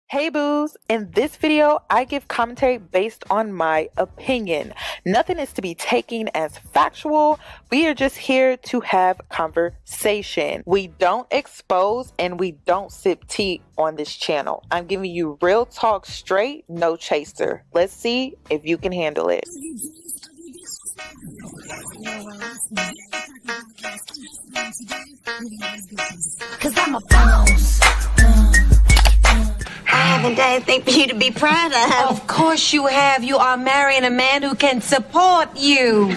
Hey boos, in this video, I give commentary based on my opinion. Nothing is to be taken as factual. We are just here to have conversation. We don't expose and we don't sip tea on this channel. I'm giving you real talk straight, no chaser. Let's see if you can handle it. Cause I'm a boss. I haven't done anything for you to be proud of. Of course you have. You are marrying a man who can support you.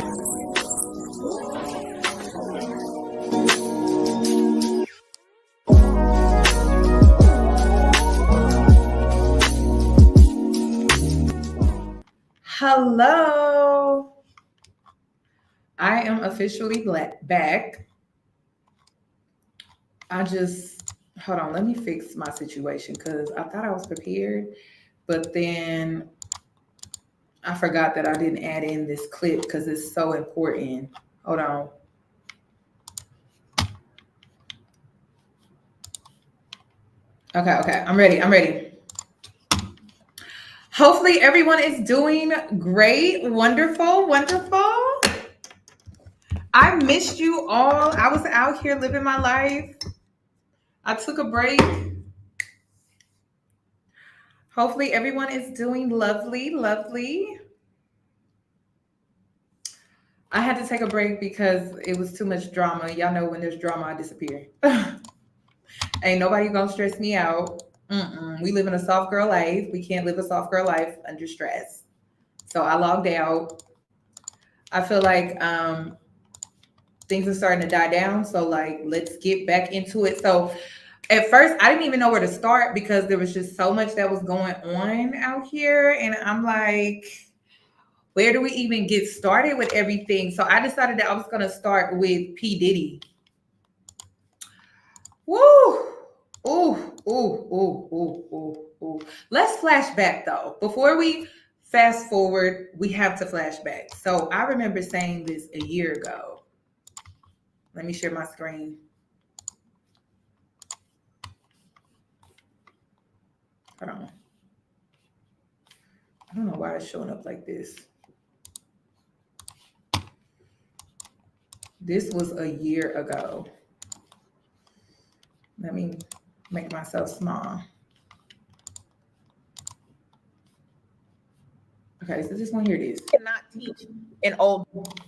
Hello. I am officially back. Hold on, let me fix my situation because I thought I was prepared, but then I forgot that I didn't add in this clip because it's so important. Hold on. Okay, I'm ready. Hopefully everyone is doing great, wonderful. I missed you all. I was out here living my life. I took a break. Hopefully everyone is doing lovely. I had to take a break because it was too much drama. Y'all know when there's drama, I disappear. Ain't nobody gonna stress me out. We live in a soft girl life. We can't live a soft girl life under stress. So I logged out. I feel like things are starting to die down. So like, let's get back into it. So at first, I didn't even know where to start because there was just so much that was going on out here. And I'm like, where do we even get started with everything? So I decided that I was going to start with P. Diddy. Woo! Ooh. Let's flash back though. Before we fast forward, we have to flash back. So I remember saying this a year ago. Let me share my screen. Hold on. I don't know why it's showing up like this. This was a year ago. Let me make myself small. Okay, so this one here it is. Cannot teach an old,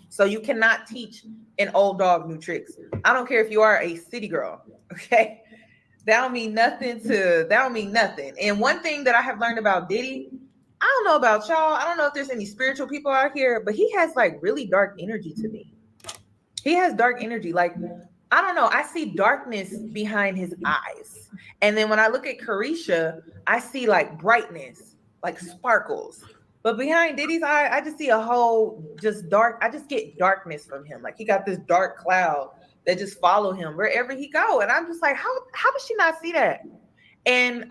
so you cannot teach an old dog new tricks. I don't care if you are a city girl, okay? That don't mean nothing. And one thing that I have learned about Diddy, I don't know about y'all. I don't know if there's any spiritual people out here, but he has like really dark energy to me. He has dark energy. Like, I don't know. I see darkness behind his eyes. And then when I look at Carisha, I see like brightness, like sparkles. But behind Diddy's eye, I just see a whole just dark. I just get darkness from him. Like he got this dark cloud that just follow him wherever he go. And I'm just like, how does she not see that? And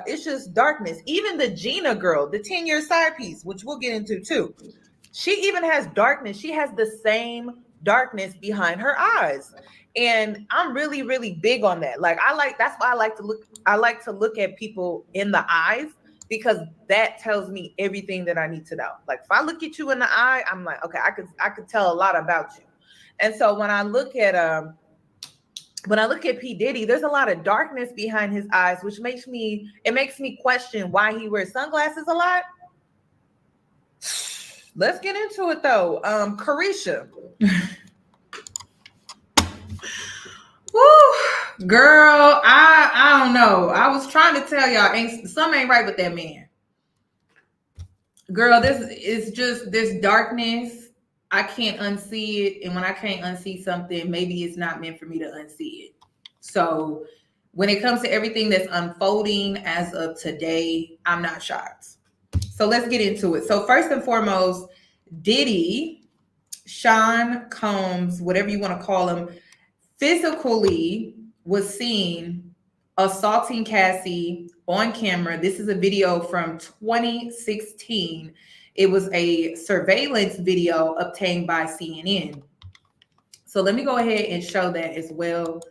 it's just darkness. Even the Gina girl, the 10-year side piece, which we'll get into too, she even has darkness. She has the same darkness behind her eyes. And I'm really, really big on that. Like that's why I like to look at people in the eyes, because that tells me everything that I need to know. Like if I look at you in the eye, I'm like, okay, I could tell a lot about you. And so when I look at P. Diddy, there's a lot of darkness behind his eyes, which makes me question why he wears sunglasses a lot. Let's get into it though. Carisha. Woo, girl, I don't know. I was trying to tell y'all, something ain't right with that man. Girl, this is just this darkness. I can't unsee it. And when I can't unsee something, maybe it's not meant for me to unsee it. So when it comes to everything that's unfolding as of today, I'm not shocked. So let's get into it. So first and foremost, Diddy, Sean Combs, whatever you want to call him, physically was seen assaulting Cassie on camera. This is a video from 2016. It was a surveillance video obtained by CNN. So let me go ahead and show that as well.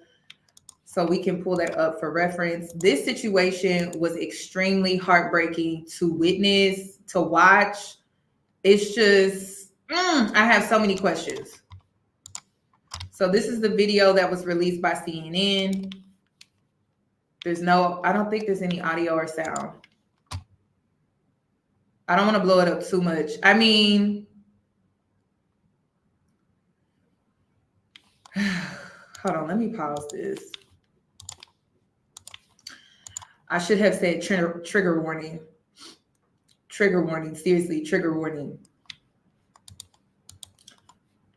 So we can pull that up for reference. This situation was extremely heartbreaking to witness, to watch. It's just, I have so many questions. So this is the video that was released by CNN. I don't think there's any audio or sound. I don't want to blow it up too much. I mean, hold on, let me pause this. I should have said trigger warning. Trigger warning, seriously, trigger warning.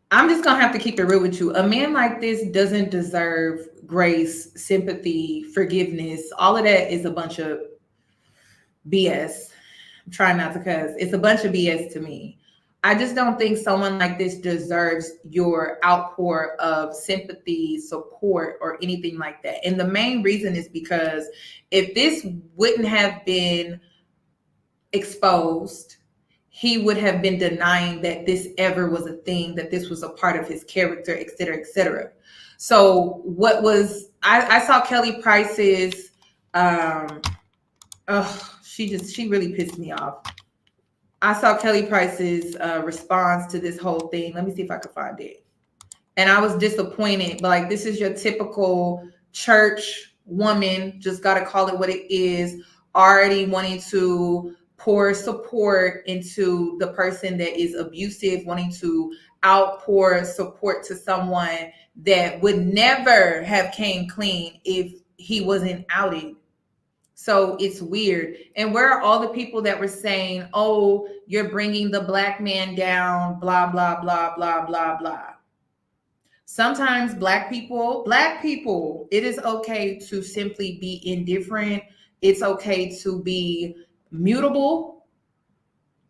I'm just gonna have to keep it real with you. A man like this doesn't deserve grace, sympathy, forgiveness. All of that is a bunch of BS. I'm trying not to cuss. It's a bunch of BS to me. I just don't think someone like this deserves your outpour of sympathy, support, or anything like that. And the main reason is because if this wouldn't have been exposed, he would have been denying that this ever was a thing, that this was a part of his character, et cetera, et cetera. So I saw Kelly Price's, she really pissed me off. I saw Kelly Price's response to this whole thing. Let me see if I can find it. And I was disappointed. But like, this is your typical church woman, just got to call it what it is, already wanting to pour support into the person that is abusive, wanting to outpour support to someone that would never have came clean if he wasn't outed. So it's weird. And where are all the people that were saying, oh, you're bringing the black man down, blah, blah, blah, blah, blah, blah. Sometimes black people, it is okay to simply be indifferent. It's okay to be mutable.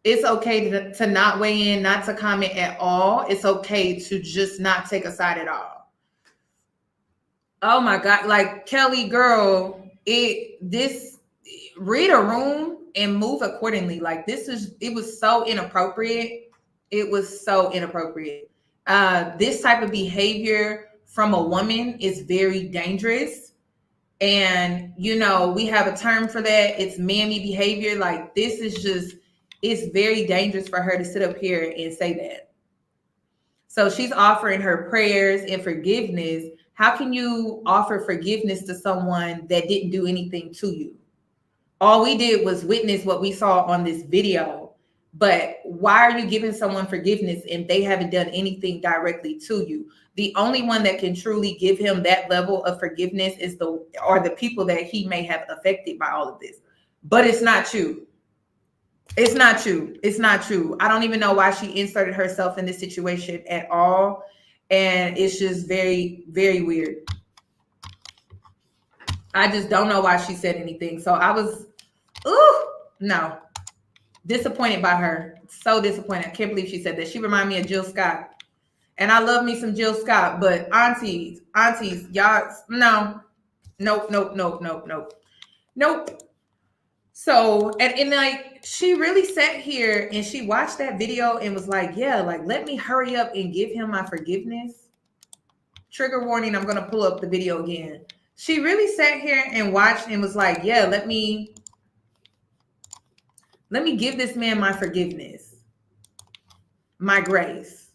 It's okay to not weigh in, not to comment at all. It's okay to just not take a side at all. Oh my God. Like, Kelly, girl, read a room and move accordingly. Like, it was so inappropriate. It was so inappropriate. This type of behavior from a woman is very dangerous. And, we have a term for that. It's mammy behavior. Like, it's very dangerous for her to sit up here and say that. So she's offering her prayers and forgiveness. How can you offer forgiveness to someone that didn't do anything to you? All we did was witness what we saw on this video. But why are you giving someone forgiveness and they haven't done anything directly to you? The only one that can truly give him that level of forgiveness are the people that he may have affected by all of this. But it's not you. It's not true. It's not true. I don't even know why she inserted herself in this situation at all. And it's just very, very weird. I just don't know why she said anything. So I was, disappointed by her. So disappointed. I can't believe she said that. She reminded me of Jill Scott. And I love me some Jill Scott, but aunties, y'all, no. Nope. So, and like, she really sat here and she watched that video and was like, yeah, like, let me hurry up and give him my forgiveness. Trigger warning, I'm going to pull up the video again. She really sat here and watched and was like, yeah, let me give this man my forgiveness, my grace.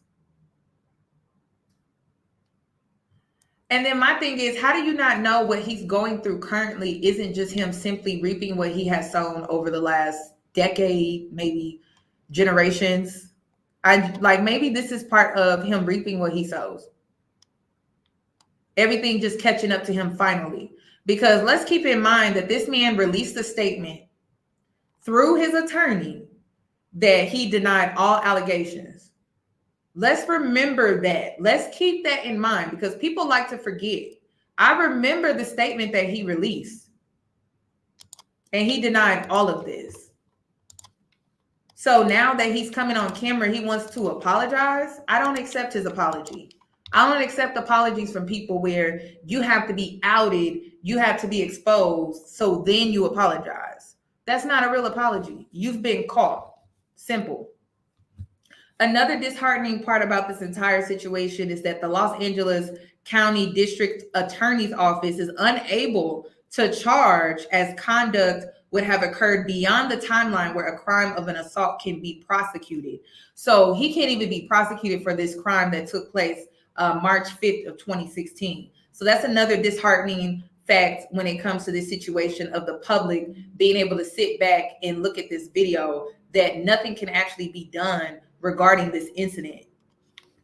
And then my thing is, how do you not know what he's going through currently isn't just him simply reaping what he has sown over the last decade, maybe generations? Maybe this is part of him reaping what he sows. Everything just catching up to him finally. Because let's keep in mind that this man released a statement through his attorney that he denied all allegations. Let's remember that. Let's keep that in mind because people like to forget. I remember the statement that he released and he denied all of this. So now that he's coming on camera, he wants to apologize. I don't accept his apology. I don't accept apologies from people where you have to be outed, you have to be exposed, so then you apologize. That's not a real apology. You've been caught. Simple. Another disheartening part about this entire situation is that the Los Angeles County District Attorney's Office is unable to charge as conduct would have occurred beyond the timeline where a crime of an assault can be prosecuted. So he can't even be prosecuted for this crime that took place March 5th of 2016. So that's another disheartening fact when it comes to this situation of the public being able to sit back and look at this video, that nothing can actually be done regarding this incident.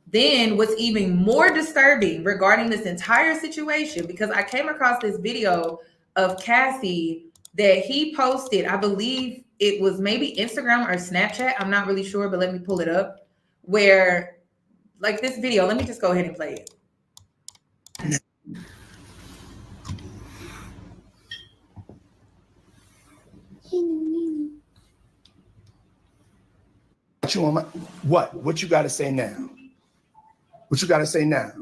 Then what's even more disturbing regarding this entire situation, because I came across this video of Cassie that he posted, I believe it was maybe Instagram or Snapchat, I'm not really sure, but let me pull it up, where like this video, let me just go ahead and play it. What you got to say now? What you got to say now?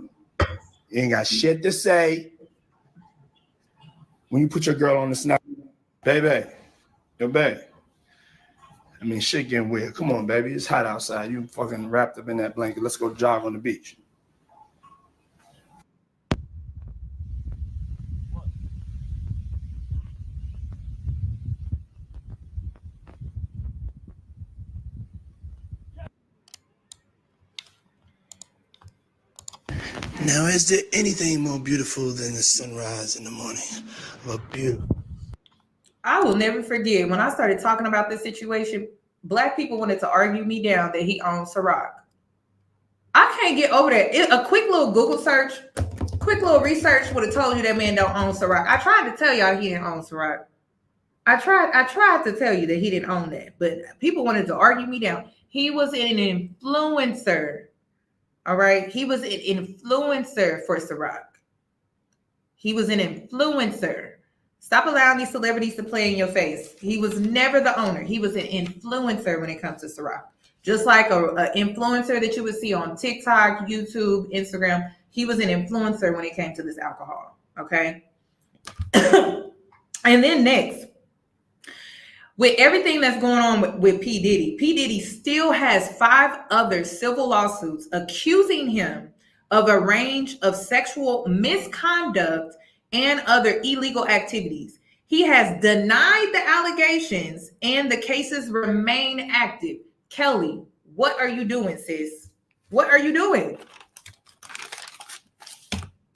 You ain't got shit to say. When you put your girl on the snap, baby, yo, baby. I mean, shit getting weird. Come on, baby. It's hot outside. You fucking wrapped up in that blanket. Let's go jog on the beach. Now, is there anything more beautiful than the sunrise in the morning? I will never forget when I started talking about this situation, Black people wanted to argue me down that he owned Ciroc. I can't get over that. A quick little Google search, quick little research would have told you that man don't own Ciroc. I tried to tell y'all he didn't own Ciroc. I tried to tell you that he didn't own that, but people wanted to argue me down. He was an influencer. All right. He was an influencer for Ciroc. He was an influencer. Stop allowing these celebrities to play in your face. He was never the owner. He was an influencer when it comes to Ciroc. Just like an influencer that you would see on TikTok, YouTube, Instagram. He was an influencer when it came to this alcohol. Okay. And then next, with everything that's going on with P. Diddy still has 5 other civil lawsuits accusing him of a range of sexual misconduct and other illegal activities. He has denied the allegations and the cases remain active. Kelly, what are you doing, sis? What are you doing?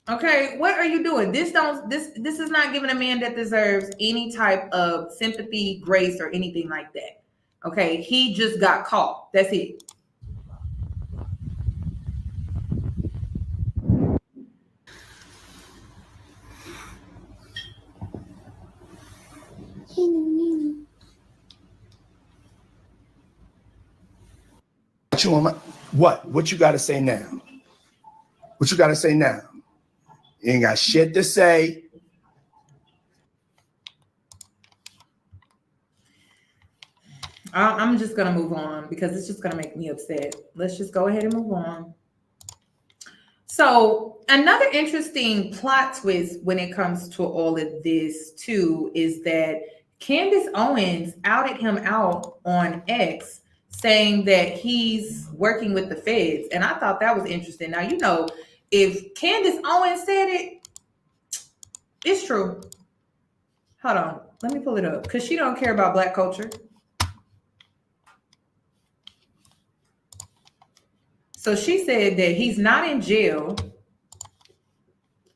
Okay, what are you doing? This is not giving a man that deserves any type of sympathy, grace, or anything like that. Okay, he just got caught. That's it. What you got to say now? What you got to say now? You ain't got shit to say. I'm just going to move on because it's just going to make me upset. Let's just go ahead and move on. So another interesting plot twist when it comes to all of this too is that Candace Owens outed him out on X saying that he's working with the feds. And I thought that was interesting. Now, you know, if Candace Owens said it, it's true. Hold on. Let me pull it up because she don't care about Black culture. So she said that he's not in jail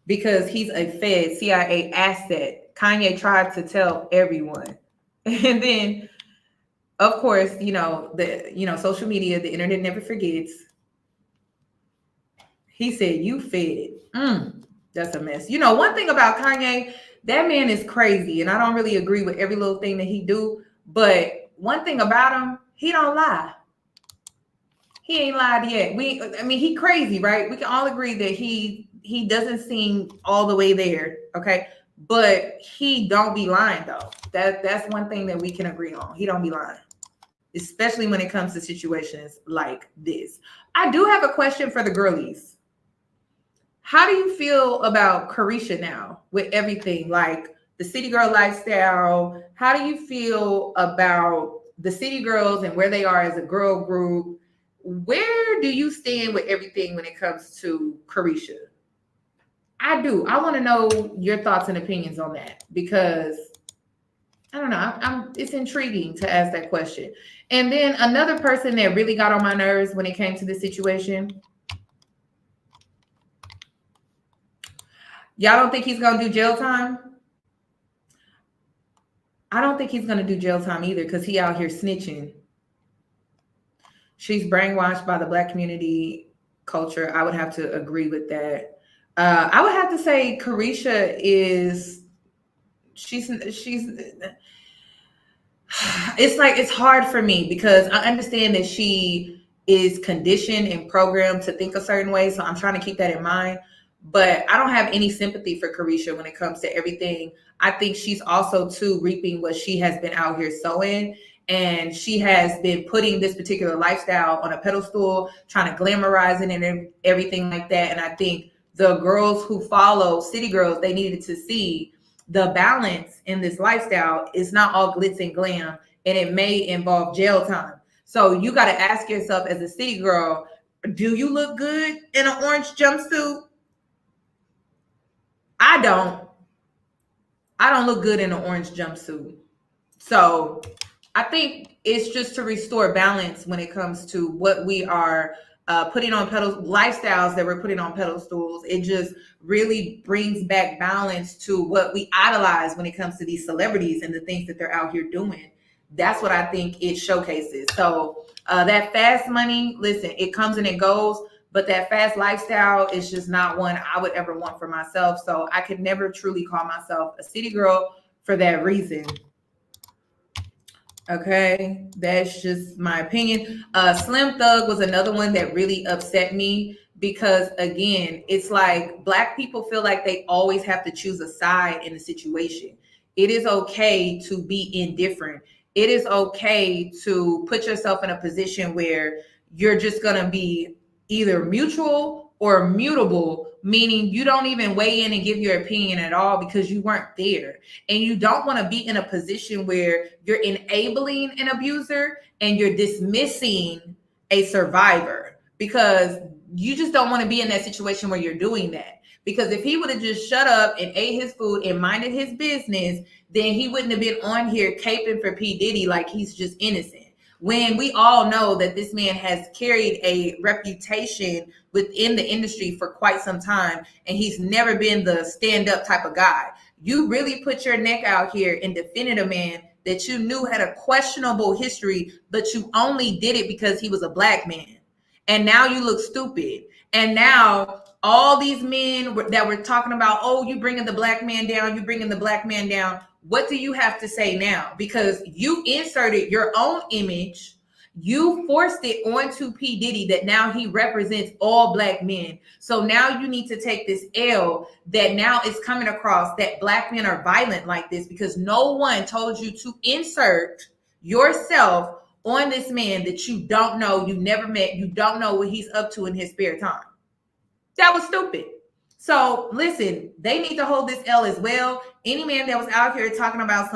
because he's a Fed CIA asset. Kanye tried to tell everyone. And then, of course, social media, the internet never forgets. He said, you fed. That's a mess. You know, one thing about Kanye, that man is crazy. And I don't really agree with every little thing that he do. But one thing about him, he don't lie. He ain't lied yet. He crazy, right? We can all agree that he doesn't seem all the way there. Okay. But he don't be lying though. That's one thing that we can agree on. He don't be lying, especially when it comes to situations like this. I do have a question for the girlies. How do you feel about Carisha now with everything like the city girl lifestyle? How do you feel about the city girls and where they are as a girl group? Where do you stand with everything when it comes to Carisha? I do. I want to know your thoughts and opinions on that because I don't know. It's intriguing to ask that question. And then another person that really got on my nerves when it came to this situation. Y'all don't think he's going to do jail time? I don't think he's going to do jail time either because he out here snitching. She's brainwashed by the Black community culture. I would have to agree with that. I would have to say Carisha is, she's it's like, it's hard for me because I understand that she is conditioned and programmed to think a certain way. So I'm trying to keep that in mind. But I don't have any sympathy for Carisha when it comes to everything. I think she's also too reaping what she has been out here sowing. And she has been putting this particular lifestyle on a pedestal, trying to glamorize it and everything like that. And I think the girls who follow City Girls, they needed to see the balance in this lifestyle is not all glitz and glam, and it may involve jail time. So you got to ask yourself as a city girl, do you look good in an orange jumpsuit? I don't look good in an orange jumpsuit. So I think it's just to restore balance when it comes to what we are putting on pedestals, lifestyles that we're putting on pedestals. It just really brings back balance to what we idolize when it comes to these celebrities and the things that they're out here doing. That's what I think it showcases. So that fast money, listen, it comes and it goes, but that fast lifestyle is just not one I would ever want for myself. So I could never truly call myself a city girl for that reason. Okay, that's just my opinion. Slim Thug was another one that really upset me because, again, it's like Black people feel like they always have to choose a side in the situation. It is okay to be indifferent. It is okay to put yourself in a position where you're just going to be either mutual or mutable, meaning you don't even weigh in and give your opinion at all because you weren't there. And you don't want to be in a position where you're enabling an abuser and you're dismissing a survivor, because you just don't want to be in that situation where you're doing that. Because if he would have just shut up and ate his food and minded his business, then he wouldn't have been on here caping for P. Diddy like he's just innocent. When we all know that this man has carried a reputation within the industry for quite some time, and he's never been the stand-up type of guy. You really put your neck out here and defended a man that you knew had a questionable history, but you only did it because he was a Black man. And now you look stupid. And now all these men that were talking about, oh, you bringing the Black man down, you bringing the Black man down. What do you have to say now? Because you inserted your own image. You forced it onto P. Diddy that now he represents all Black men. So now you need to take this L that now is coming across that Black men are violent like this because no one told you to insert yourself on this man that you don't know, you never met, you don't know what he's up to in his spare time. That was stupid. So listen, they need to hold this L as well. Any man that was out here talking about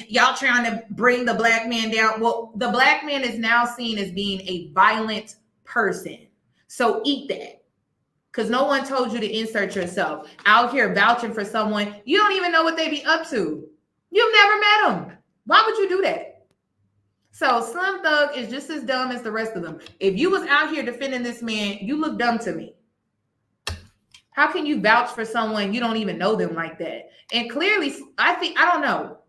y'all trying to bring the Black man down. Well, the Black man is now seen as being a violent person. So eat that. Because no one told you to insert yourself out here vouching for someone. You don't even know what they be up to. You've never met them. Why would you do that? So Slim Thug is just as dumb as the rest of them. If you was out here defending this man, you look dumb to me. How can you vouch for someone you don't even know them like that? And clearly, I don't know.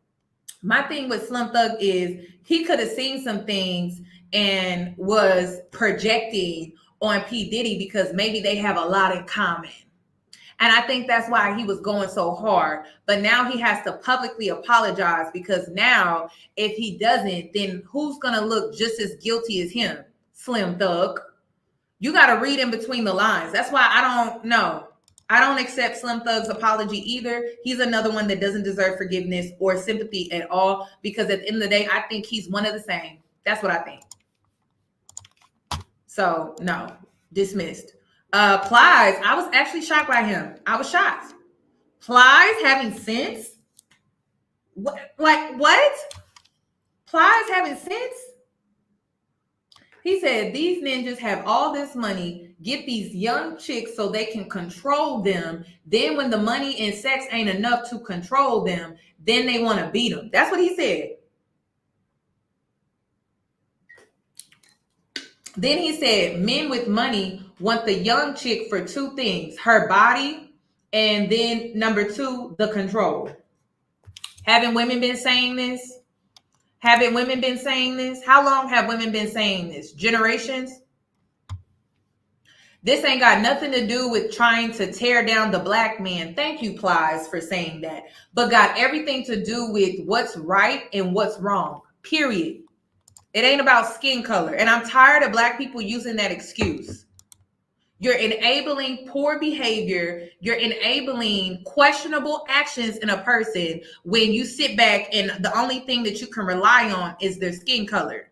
My thing with Slim Thug is he could have seen some things and was projecting on P. Diddy because maybe they have a lot in common. And I think that's why he was going so hard. But now he has to publicly apologize because now if he doesn't, then who's going to look just as guilty as him? Slim Thug. You got to read in between the lines. That's why I don't know. I don't accept Slim Thug's apology either. He's another one that doesn't deserve forgiveness or sympathy at all because at the end of the day, I think he's one of the same. That's what I think. So, no, dismissed. Plies, I was actually shocked by him. I was shocked. Plies having sense? What? Plies having sense? He said, these ninjas have all this money, get these young chicks so they can control them. Then when the money and sex ain't enough to control them, then they want to beat them. That's what he said. Then he said, men with money want the young chick for two things, her body, and then number two, the control. Haven't women been saying this? Haven't women been saying this? How long have women been saying this? Generations? This ain't got nothing to do with trying to tear down the black man. Thank you, Plies, for saying that. But got everything to do with what's right and what's wrong, period. It ain't about skin color. And I'm tired of black people using that excuse. You're enabling poor behavior. You're enabling questionable actions in a person when you sit back and the only thing that you can rely on is their skin color.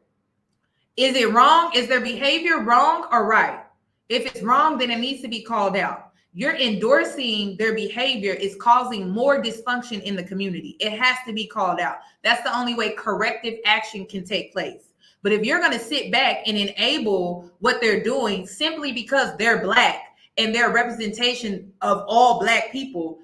Is it wrong? Is their behavior wrong or right? If it's wrong, then it needs to be called out. You're endorsing their behavior is causing more dysfunction in the community. It has to be called out. That's the only way corrective action can take place. But if you're going to sit back and enable what they're doing simply because they're black and they're a representation of all black people,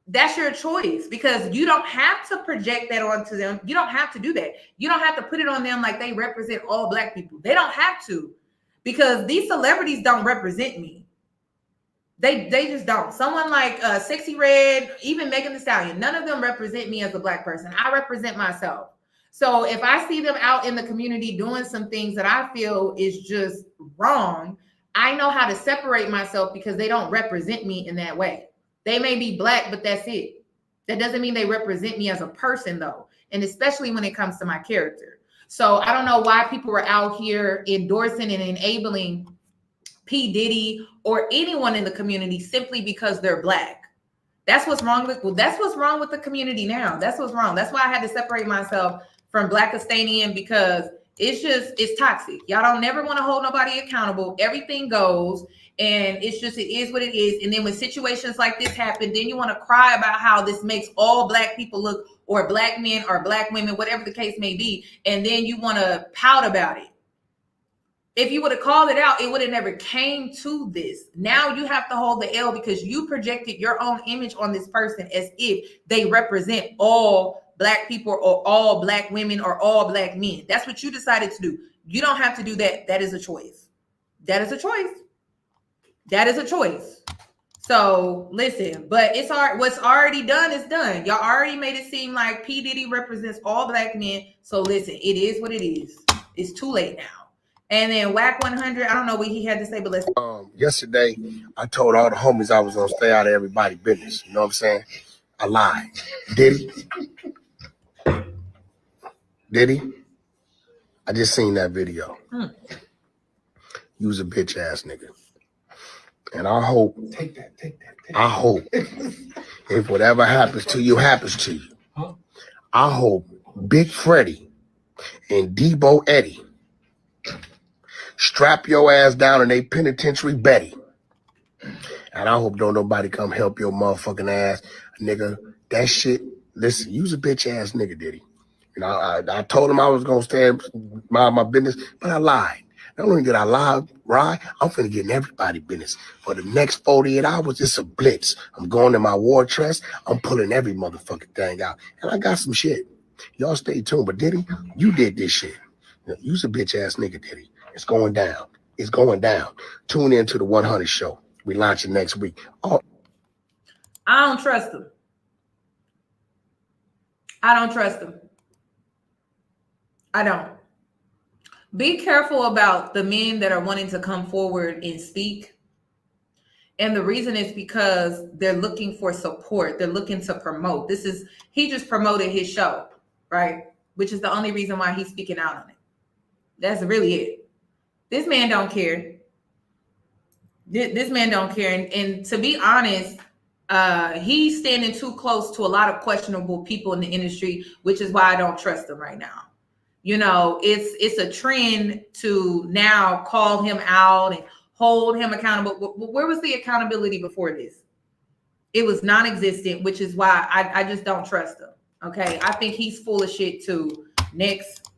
that's your choice, because you don't have to project that onto them. You don't have to do that. You don't have to put it on them like they represent all black people. They don't have to, because these celebrities don't represent me. They just don't. Someone like Sexy Red, even Megan Thee Stallion, none of them represent me as a black person. I represent myself. So if I see them out in the community doing some things that I feel is just wrong, I know how to separate myself because they don't represent me in that way. They may be black, but that's it. That doesn't mean they represent me as a person, though, and especially when it comes to my character. So I don't know why people are out here endorsing and enabling P. Diddy or anyone in the community simply because they're black. That's what's wrong with the community now. That's what's wrong. That's why I had to separate myself from Blackistanian, because it's toxic. Y'all don't never want to hold nobody accountable. Everything goes, and it is what it is. And then when situations like this happen, then you want to cry about how this makes all black people look, or black men or black women, whatever the case may be. And then you want to pout about it. If you would have called it out, it would have never came to this. Now you have to hold the L because you projected your own image on this person as if they represent all black people or all black women or all black men. That's what you decided to do. You don't have to do that. That is a choice. That is a choice. That is a choice. So listen, but it's hard. What's already done is done. Y'all already made it seem like P. Diddy represents all black men. So listen, it is what it is. It's too late now. And then Whack 100, I don't know what he had to say, but let's. Yesterday, I told all the homies I was gonna stay out of everybody's business. You know what I'm saying? I lied. Diddy, I just seen that video. You was a bitch ass nigga. And I hope, I hope if whatever happens to you, happens to you. I hope Big Freddie and Debo Eddie strap your ass down in a penitentiary Betty. And I hope don't nobody come help your motherfucking ass, nigga. That shit, listen, you's a bitch ass nigga, Diddy. You know, I told him I was gonna stand my business, but I lied. Not only did I lie, I'm finna get in everybody's business. For the next 48 hours, it's a blitz. I'm going to my war chest. I'm pulling every motherfucking thing out. And I got some shit. Y'all stay tuned. But Diddy, you did this shit. You's a bitch ass nigga, Diddy. It's going down. It's going down. Tune in to the 100 show. We launch it next week. Oh. I don't trust him. I don't trust him. I don't. Be careful about the men that are wanting to come forward and speak. And the reason is because they're looking for support. They're looking to promote. He just promoted his show, right? Which is the only reason why he's speaking out on it. That's really it. This man don't care. This man don't care. And to be honest, he's standing too close to a lot of questionable people in the industry, which is why I don't trust him right now. You know, it's a trend to now call him out and hold him accountable. Where was the accountability before this? It was non-existent, which is why I just don't trust him. Okay, I think he's full of shit too. Next.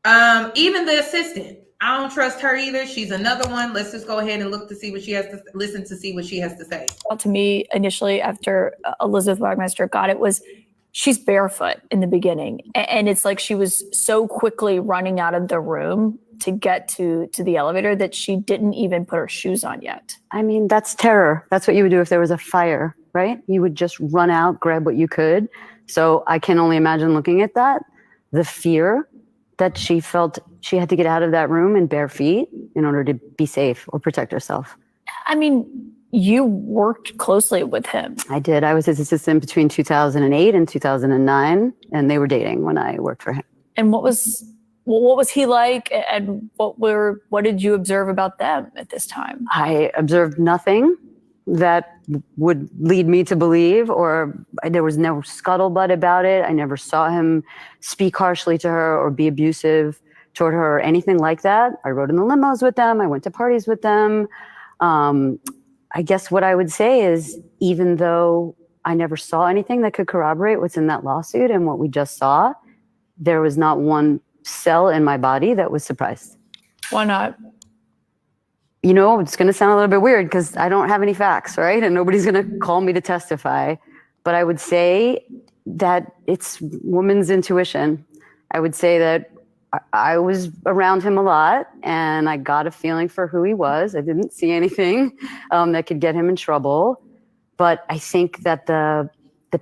Even the assistant. I don't trust her either. She's another one. Let's just go ahead and look to see what she has to listen to see what she has to say. To me, initially, after Elizabeth Wagmeister got it, was she's barefoot in the beginning. And it's like she was so quickly running out of the room to get to the elevator that she didn't even put her shoes on yet. I mean, that's terror. That's what you would do if there was a fire, right? You would just run out, grab what you could. So I can only imagine looking at that, the fear that she felt she had to get out of that room in bare feet in order to be safe or protect herself. I mean, you worked closely with him. I did. I was his assistant between 2008 and 2009, and they were dating when I worked for him. And what was he like, and what did you observe about them at this time? I observed nothing that would lead me to believe, or there was no scuttlebutt about it. I never saw him speak harshly to her or be abusive toward her or anything like that. I rode in the limos with them. I went to parties with them. I guess what I would say is, even though I never saw anything that could corroborate what's in that lawsuit and what we just saw, there was not one cell in my body that was surprised. Why not? You know, it's going to sound a little bit weird because I don't have any facts, right? And nobody's going to call me to testify. But I would say that it's woman's intuition. I would say that I was around him a lot and I got a feeling for who he was. I didn't see anything that could get him in trouble. But I think that the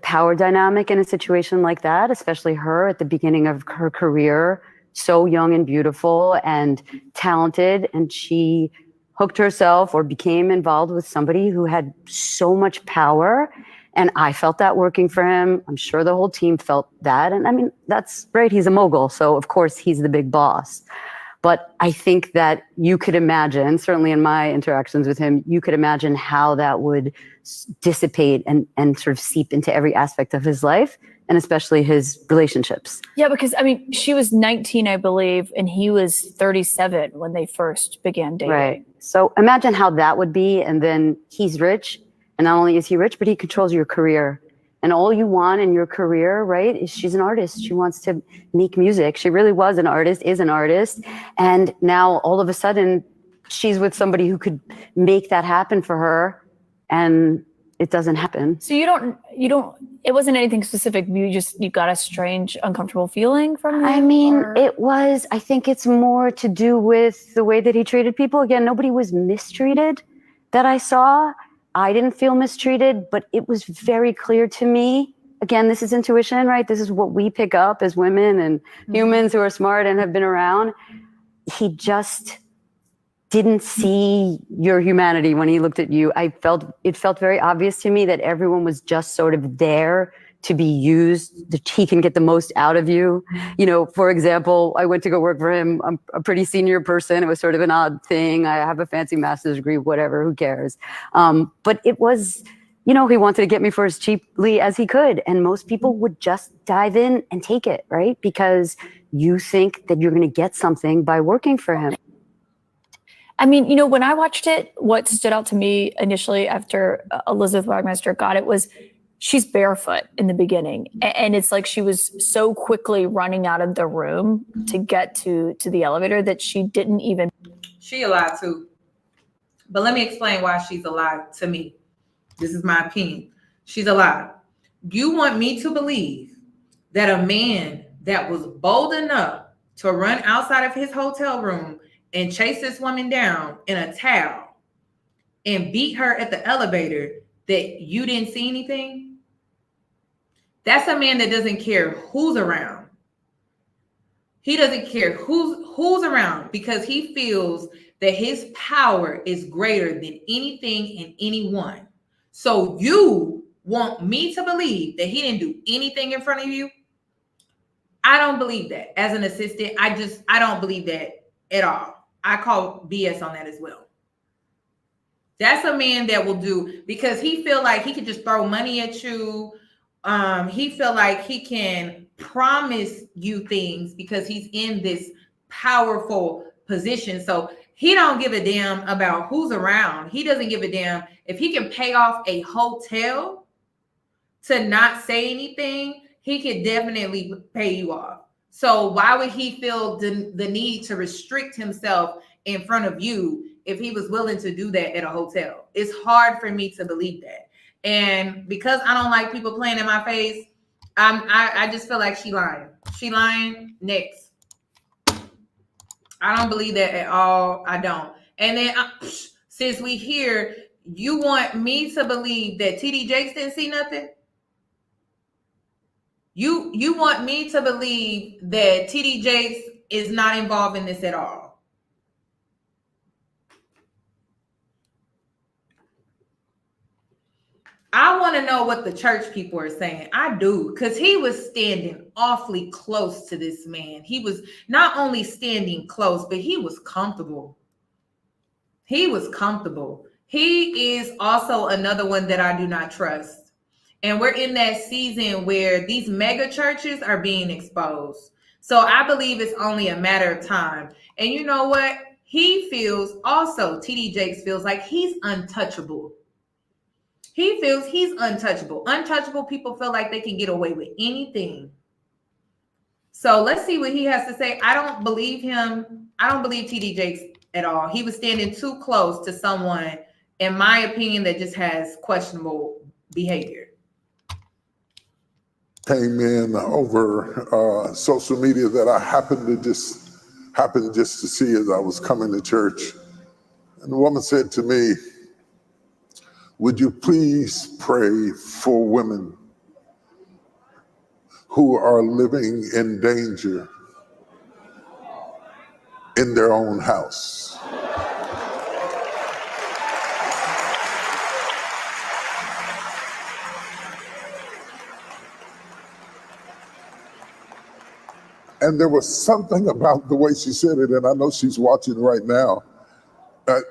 power dynamic in a situation like that, especially her at the beginning of her career, so young and beautiful and talented, and she hooked herself or became involved with somebody who had so much power. And I felt that working for him. I'm sure the whole team felt that. And I mean, that's great. He's a mogul. So of course he's the big boss. But I think that you could imagine, certainly in my interactions with him, you could imagine how that would dissipate and sort of seep into every aspect of his life, and especially his relationships. Yeah, because I mean, she was 19, I believe, and he was 37 when they first began dating. Right. So imagine how that would be. And then he's rich. And not only is he rich, but he controls your career. And all you want in your career, right, is she's an artist. She wants to make music. She really was an artist, is an artist. And now all of a sudden she's with somebody who could make that happen for her. And it doesn't happen. So you don't, it wasn't anything specific. You got a strange, uncomfortable feeling from him? I mean, I think it's more to do with the way that he treated people. Again, nobody was mistreated that I saw. I didn't feel mistreated, but it was very clear to me. Again, this is intuition, right? This is what we pick up as women and humans who are smart and have been around. He just didn't see your humanity when he looked at you. It felt very obvious to me that everyone was just sort of there to be used, that he can get the most out of you. You know, for example, I went to go work for him. I'm a pretty senior person. It was sort of an odd thing. I have a fancy master's degree, whatever, who cares? But it was, you know, he wanted to get me for as cheaply as he could. And most people would just dive in and take it, right? Because you think that you're going to get something by working for him. I mean, you know, when I watched it, what stood out to me initially after Elizabeth Wagmeister got it was she's barefoot in the beginning. And it's like she was so quickly running out of the room to get to the elevator that she didn't even. She lied too. But let me explain why she's a lie to me. This is my opinion. She's a lie. You want me to believe that a man that was bold enough to run outside of his hotel room and chase this woman down in a towel and beat her at the elevator, that you didn't see anything? That's a man that doesn't care who's around. He doesn't care who's around, because he feels that his power is greater than anything and anyone. So you want me to believe that he didn't do anything in front of you? I don't believe that. As an assistant, I don't believe that at all. I call BS on that as well. That's a man that will do, because he feel like he could just throw money at you. He feel like he can promise you things because he's in this powerful position. So he don't give a damn about who's around. He doesn't give a damn if he can pay off a hotel to not say anything. He could definitely pay you off. So why would he feel the need to restrict himself in front of you if he was willing to do that at a hotel? It's hard for me to believe that. And because I don't like people playing in my face, I just feel like she lying. She lying. Next. I don't believe that at all. I don't. And then since we here, you want me to believe that TD Jakes didn't see nothing? You want me to believe that TD Jakes is not involved in this at all? I want to know what the church people are saying. I do, because he was standing awfully close to this man. He was not only standing close, but he was comfortable. He was comfortable. He is also another one that I do not trust. And we're in that season where these mega churches are being exposed. So I believe it's only a matter of time. And you know what? He feels also, TD Jakes feels like he's untouchable. He feels he's untouchable. Untouchable people feel like they can get away with anything. So let's see what he has to say. I don't believe him. I don't believe TD Jakes at all. He was standing too close to someone, in my opinion, that just has questionable behavior. Came in over social media that I happened just to see as I was coming to church. And the woman said to me, "Would you please pray for women who are living in danger in their own house?" And there was something about the way she said it, and I know she's watching right now.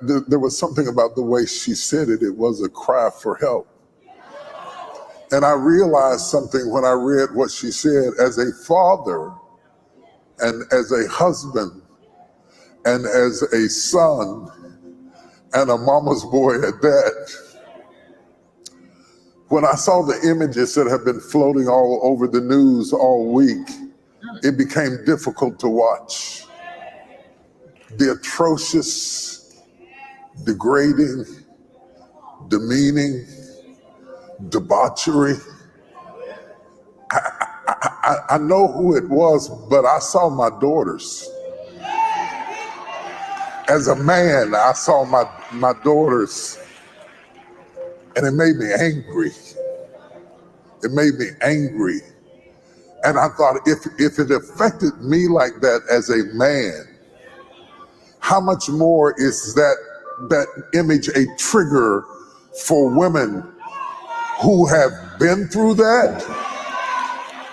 There was something about the way she said it. It was a cry for help. And I realized something when I read what she said. As a father and as a husband and as a son and a mama's boy at that, when I saw the images that have been floating all over the news all week, it became difficult to watch. The atrocious, degrading, demeaning, debauchery. I know who it was, but I saw my daughters. As a man, I saw my daughters, and it made me angry. It made me angry. And I thought, if it affected me like that as a man, how much more is that image a trigger for women who have been through that,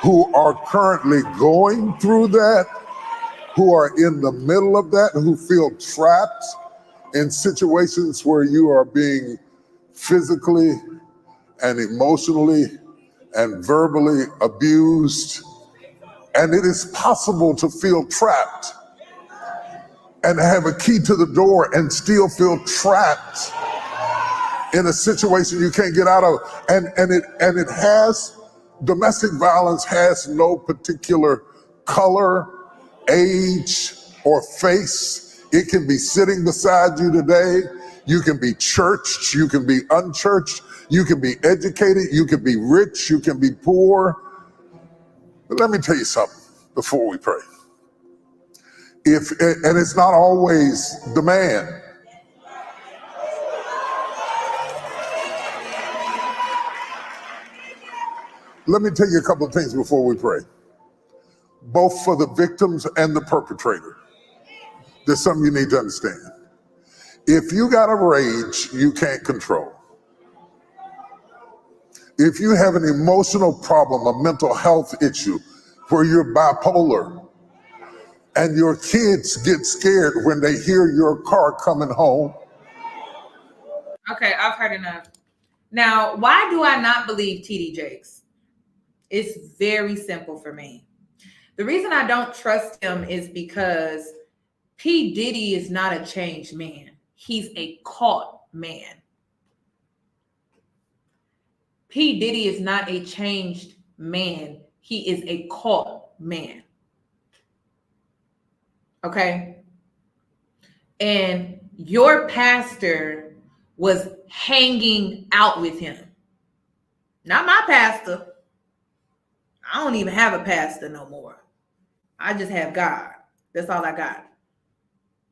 who are currently going through that, who are in the middle of that, who feel trapped in situations where you are being physically and emotionally and verbally abused. And it is possible to feel trapped and have a key to the door and still feel trapped in a situation you can't get out of. And it has, domestic violence has no particular color, age, or face. It can be sitting beside you today. You can be churched, you can be unchurched, you can be educated, you can be rich, you can be poor. But let me tell you something before we pray. And it's not always the man. Let me tell you a couple of things before we pray. Both for the victims and the perpetrator. There's something you need to understand. If you got a rage you can't control, if you have an emotional problem, a mental health issue where you're bipolar, and your kids get scared when they hear your car coming home. Okay, I've heard enough. Now, why do I not believe TD Jakes? It's very simple for me. The reason I don't trust him is because P. Diddy is not a changed man. He's a caught man. P. Diddy is not a changed man. He is a caught man. Okay. And your pastor was hanging out with him. Not my pastor. I don't even have a pastor no more. I just have God. That's all I got.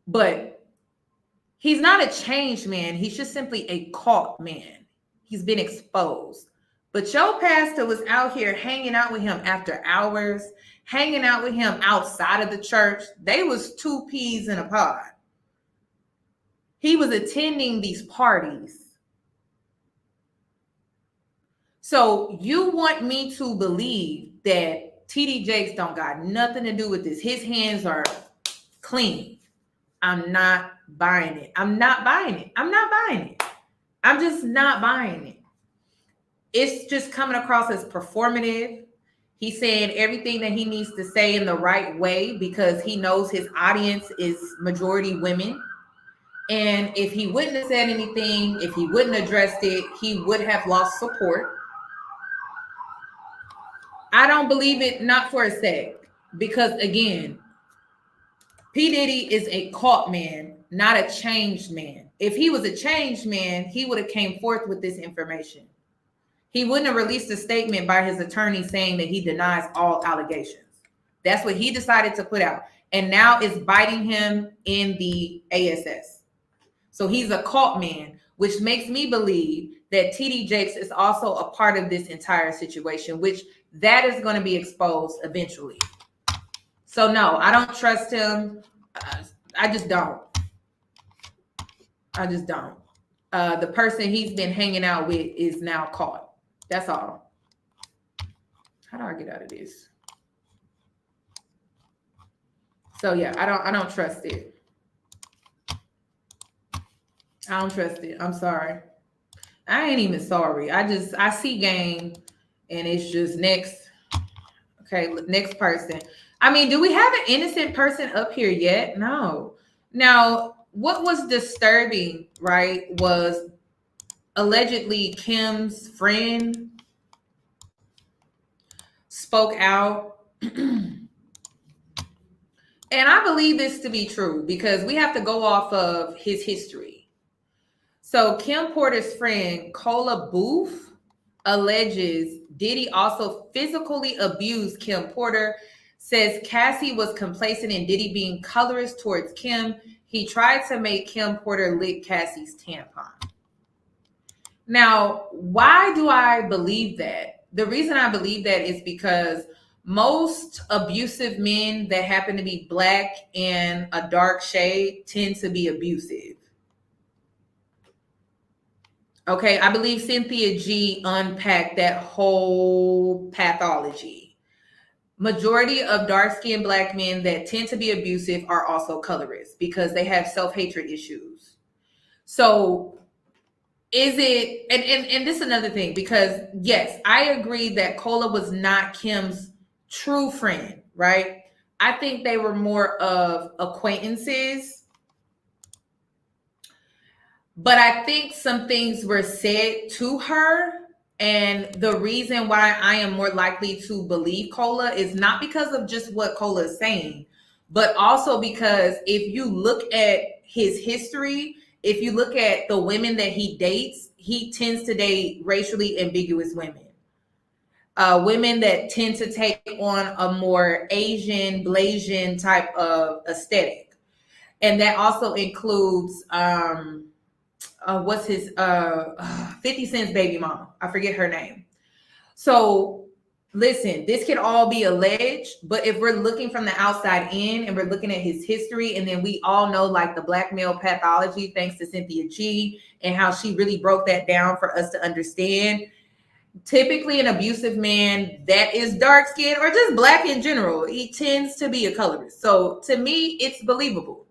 But he's not a changed man. He's just simply a caught man. He's been exposed. But your pastor was out here hanging out with him after hours, hanging out with him outside of the church. They was two peas in a pod. He was attending these parties. So you want me to believe that TD Jakes don't got nothing to do with this. His hands are clean. I'm not buying it. I'm not buying it. I'm not buying it. I'm just not buying it. It's just coming across as performative. He's saying everything that he needs to say in the right way because he knows his audience is majority women. And if he wouldn't have said anything, if he wouldn't have addressed it, he would have lost support. I don't believe it, not for a sec. Because again, P. Diddy is a caught man, not a changed man. If he was a changed man, he would have came forth with this information. He wouldn't have released a statement by his attorney saying that he denies all allegations. That's what he decided to put out. And now it's biting him in the ASS. So he's a caught man, which makes me believe that TD Jakes is also a part of this entire situation, which that is going to be exposed eventually. So no, I don't trust him. I just don't. I just don't. The person he's been hanging out with is now caught. That's all. How do I get out of this? So yeah, I don't trust it. I don't trust it. I'm sorry. I ain't even sorry. I see game and it's just next. Okay, next person. I mean, do we have an innocent person up here yet? No. Now, what was disturbing, right, was allegedly Kim's friend spoke out. And I believe this to be true because we have to go off of his history. So Kim Porter's friend, Cola Booth, alleges Diddy also physically abused Kim Porter, says Cassie was complacent in Diddy being colorist towards Kim. He tried to make Kim Porter lick Cassie's tampon. Now, why do I believe that? The reason I believe that is because most abusive men that happen to be black and a dark shade tend to be abusive. Okay, I believe Cynthia G unpacked that whole pathology. Majority of dark-skinned black men that tend to be abusive are also colorists because they have self-hatred issues. So is it, and this is another thing, because yes, I agree that Cola was not Kim's true friend, right? I think they were more of acquaintances. But I think some things were said to her. And the reason why I am more likely to believe Cola is not because of just what Cola is saying, but also because if you look at his history, if you look at the women that he dates, he tends to date racially ambiguous women. Women that tend to take on a more Asian, Blasian type of aesthetic. And that also includes... what's his 50 Cent's baby mama? I forget her name. So listen, this can all be alleged, but if we're looking from the outside in and we're looking at his history, and then we all know like the black male pathology, thanks to Cynthia G and how she really broke that down for us to understand. Typically an abusive man that is dark skinned or just black in general, he tends to be a colorist. So to me, it's believable.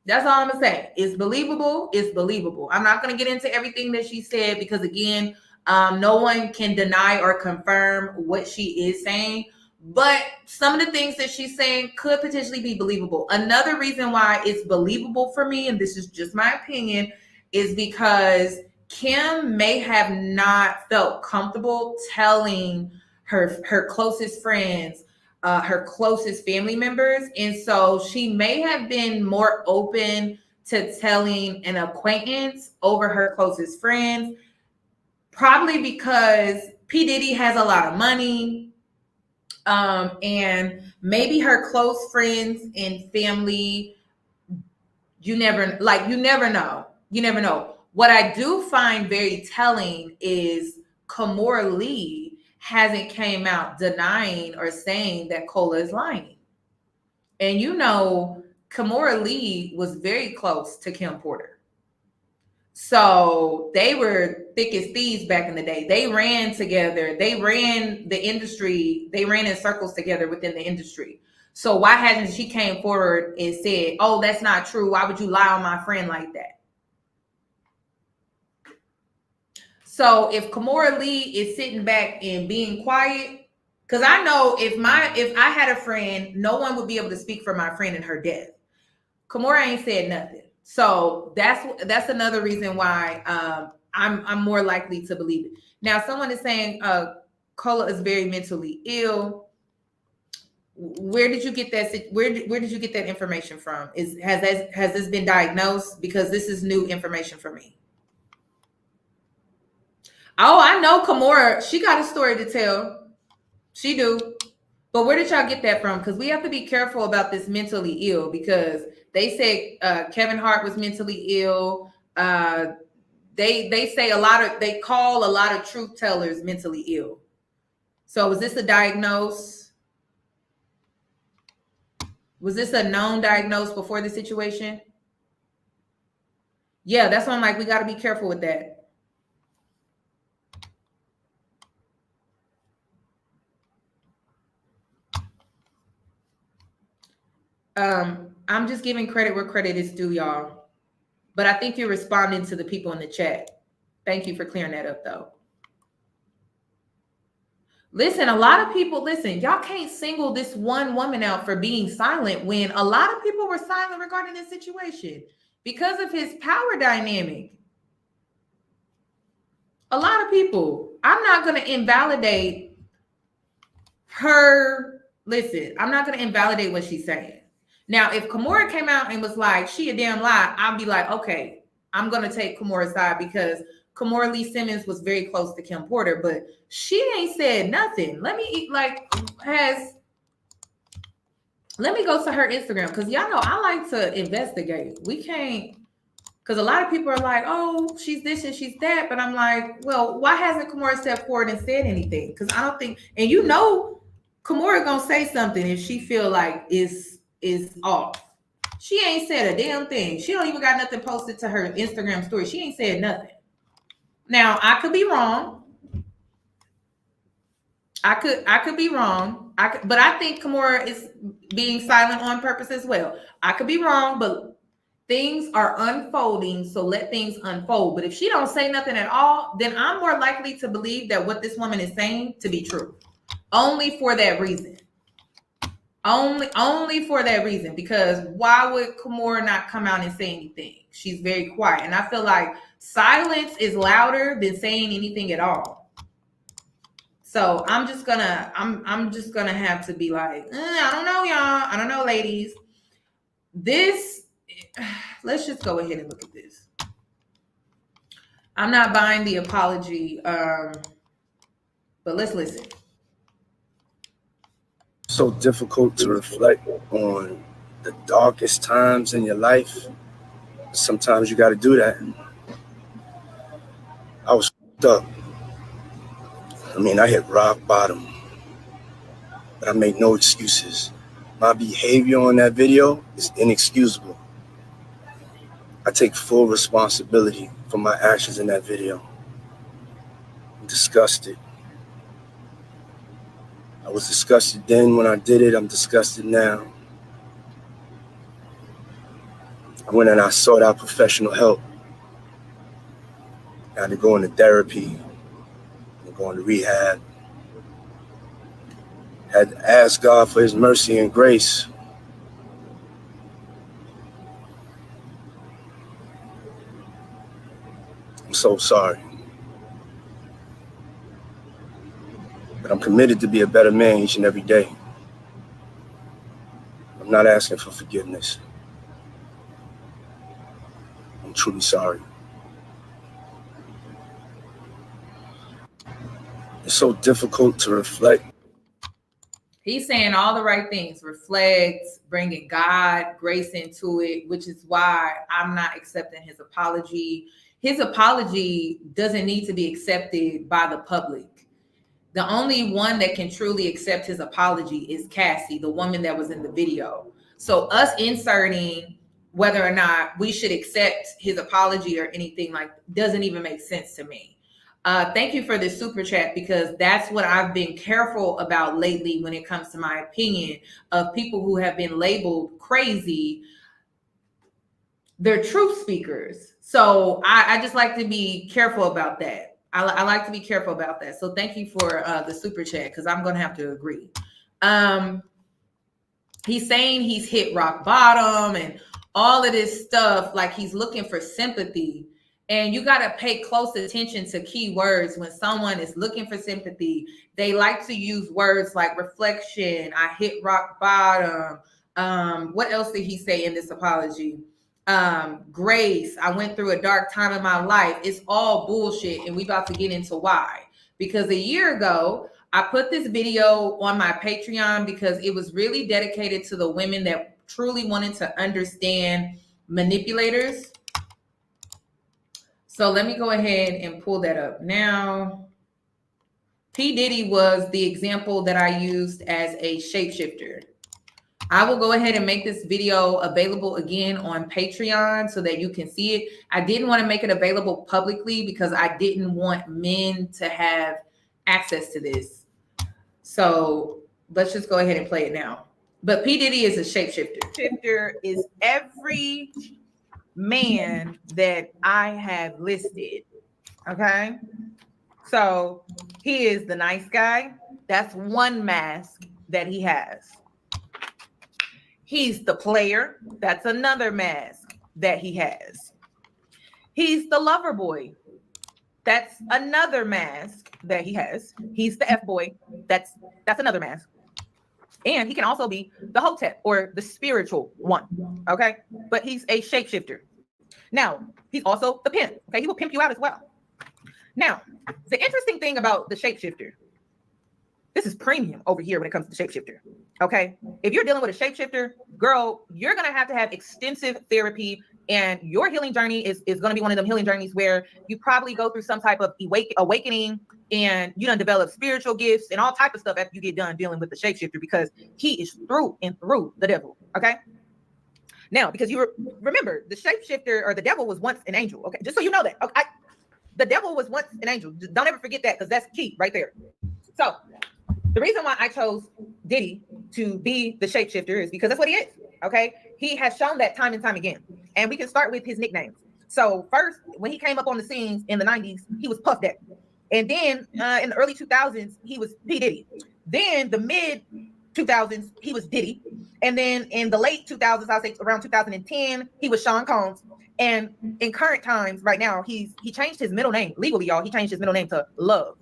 That's all I'm gonna say. It's believable. It's believable. I'm not gonna get into everything that she said because again, no one can deny or confirm what she is saying. But some of the things that she's saying could potentially be believable. Another reason why it's believable for me, and this is just my opinion, is because Kim may have not felt comfortable telling her closest friends her closest family members. And so she may have been more open to telling an acquaintance over her closest friends, probably because P. Diddy has a lot of money. And maybe her close friends and family, you never know. You never know. What I do find very telling is Kimora Lee hasn't came out denying or saying that Cola is lying. And you know, Kimora Lee was very close to Kim Porter. So they were thick as thieves back in the day. They ran together. They ran the industry. They ran in circles together within the industry. So why hasn't she came forward and said, oh, that's not true. Why would you lie on my friend like that? So if Kimora Lee is sitting back and being quiet, because I know if I had a friend, no one would be able to speak for my friend in her death. Kimora ain't said nothing. So that's another reason why I'm more likely to believe it. Now, someone is saying Cola is very mentally ill. Where did you get that? Where did you get that information from? Has this been diagnosed? Because this is new information for me. Oh, I know Kimora. She got a story to tell. She do. But where did y'all get that from? Because we have to be careful about this mentally ill, because they said Kevin Hart was mentally ill. They say they call a lot of truth tellers mentally ill. So was this a diagnose? Was this a known diagnose before the situation? Yeah, that's why I'm like, we got to be careful with that. I'm just giving credit where credit is due, y'all. But I think you're responding to the people in the chat. Thank you for clearing that up, though. Listen, a lot of people, y'all can't single this one woman out for being silent when a lot of people were silent regarding this situation because of his power dynamic. A lot of people. I'm not going to invalidate her. Listen, I'm not going to invalidate what she's saying. Now, if Kimora came out and was like, she a damn lie, I'll be like, okay, I'm going to take Kimora's side because Kimora Lee Simmons was very close to Kim Porter, but she ain't said nothing. Let me go to her Instagram, because y'all know I like to investigate. We can't, because a lot of people are like, oh, she's this and she's that, but I'm like, well, why hasn't Kimora stepped forward and said anything? Because I don't think, and you know, Kimora gonna say something if she feel like is off. She ain't said a damn thing. She don't even got nothing posted to her Instagram story. She ain't said nothing. Now, I could be wrong. I could be wrong. But I think Kimora is being silent on purpose as well. I could be wrong, but things are unfolding, so let things unfold. But if she don't say nothing at all, then I'm more likely to believe that what this woman is saying to be true. Only for that reason. Only for that reason, because why would Kimora not come out and say anything? She's very quiet, and I feel like silence is louder than saying anything at all. So I'm just gonna have to be like, I don't know, y'all. I don't know, ladies. Let's just go ahead and look at this. I'm not buying the apology, but let's listen. So difficult to reflect on the darkest times in your life. Sometimes you got to do that. I was up. I mean, I hit rock bottom, but I made no excuses. My behavior on that video is inexcusable. I take full responsibility for my actions in that video. I'm disgusted. I was disgusted then when I did it. I'm disgusted now. I went and I sought out professional help. I had to go into therapy and go into rehab. Had to ask God for his mercy and grace. I'm so sorry. But I'm committed to be a better man each and every day. not asking for forgiveness. I'm truly sorry. It's so difficult to reflect. He's saying all the right things, reflect, bringing God, grace into it, which is why I'm not accepting his apology. His apology doesn't need to be accepted by the public. The only one that can truly accept his apology is Cassie, the woman that was in the video. So us inserting whether or not we should accept his apology or anything like doesn't even make sense to me. Thank you for this super chat, because that's what I've been careful about lately when it comes to my opinion of people who have been labeled crazy. They're truth speakers. So I just like to be careful about that. I like to be careful about that. So thank you for the super chat, because I'm going to have to agree. He's saying he's hit rock bottom and all of this stuff, like he's looking for sympathy. And you got to pay close attention to key words when someone is looking for sympathy. They like to use words like reflection, I hit rock bottom. What else did he say in this apology? Grace, I went through a dark time in my life. It's all bullshit, and we about to get into why. Because a year ago, I put this video on my Patreon because it was really dedicated to the women that truly wanted to understand manipulators. So let me go ahead and pull that up now. P. Diddy was the example that I used as a shapeshifter. I will go ahead and make this video available again on Patreon so that you can see it. I didn't want to make it available publicly because I didn't want men to have access to this. So let's just go ahead and play it now. But P. Diddy is a shapeshifter. Shapeshifter is every man that I have listed. Okay. So he is the nice guy. That's one mask that he has. He's the player. That's another mask that he has. He's the lover boy. That's another mask that he has. He's the F boy. That's another mask. And he can also be the hotep or the spiritual one. Okay. But he's a shapeshifter. Now, he's also the pimp. Okay. He will pimp you out as well. Now, the interesting thing about the shapeshifter, this is premium over here when it comes to shapeshifter. Okay. If you're dealing with a shapeshifter, girl, you're going to have extensive therapy, and your healing journey is going to be one of them healing journeys where you probably go through some type of awakening, and you done develop spiritual gifts and all type of stuff after you get done dealing with the shapeshifter, because he is through and through the devil. Okay. Now, because you remember, the shapeshifter or the devil was once an angel. Okay. Just so you know that. Okay. The devil was once an angel. Don't ever forget that, because that's key right there. So the reason why I chose Diddy to be the shapeshifter is because that's what he is. Okay. He has shown that time and time again. And we can start with his nicknames. So first, when he came up on the scenes in the 90s, he was Puff Daddy. And then in the early 2000s, he was P. Diddy. Then the mid 2000s, he was Diddy. And then in the late 2000s, I'll say around 2010, he was Sean Combs. And in current times, right now, he changed his middle name legally, y'all. He changed his middle name to Love.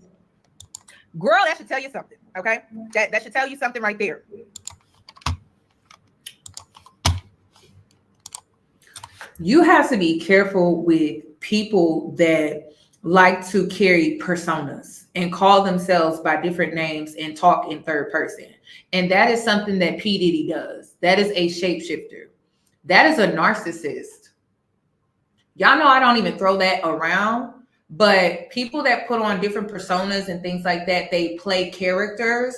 Girl, that should tell you something, okay? That should tell you something right there. You have to be careful with people that like to carry personas and call themselves by different names and talk in third person. And that is something that P. Diddy does. That is a shapeshifter. That is a narcissist. Y'all know I don't even throw that around, but people that put on different personas and things like that, they play characters,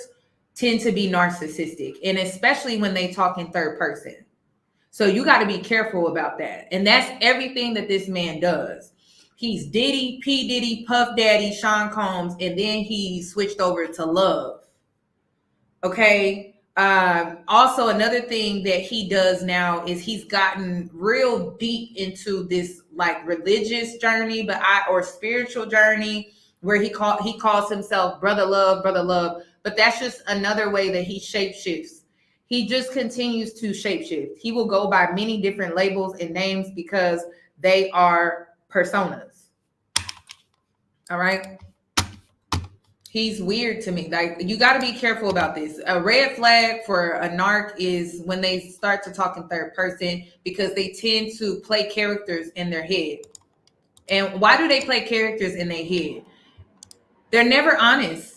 tend to be narcissistic, and especially when they talk in third person. So you got to be careful about that. And that's everything that this man does. He's Diddy, P. Diddy, Puff Daddy, Sean Combs, and then he switched over to Love. Okay. Also, another thing that he does now is he's gotten real deep into this like religious journey, or spiritual journey, where he calls himself Brother Love, but that's just another way that he shapeshifts. He just continues to shapeshift. He will go by many different labels and names because they are personas. All right. He's weird to me. Like, you got to be careful about this. A red flag for a narc is when they start to talk in third person, because they tend to play characters in their head. And why do they play characters in their head? They're never honest.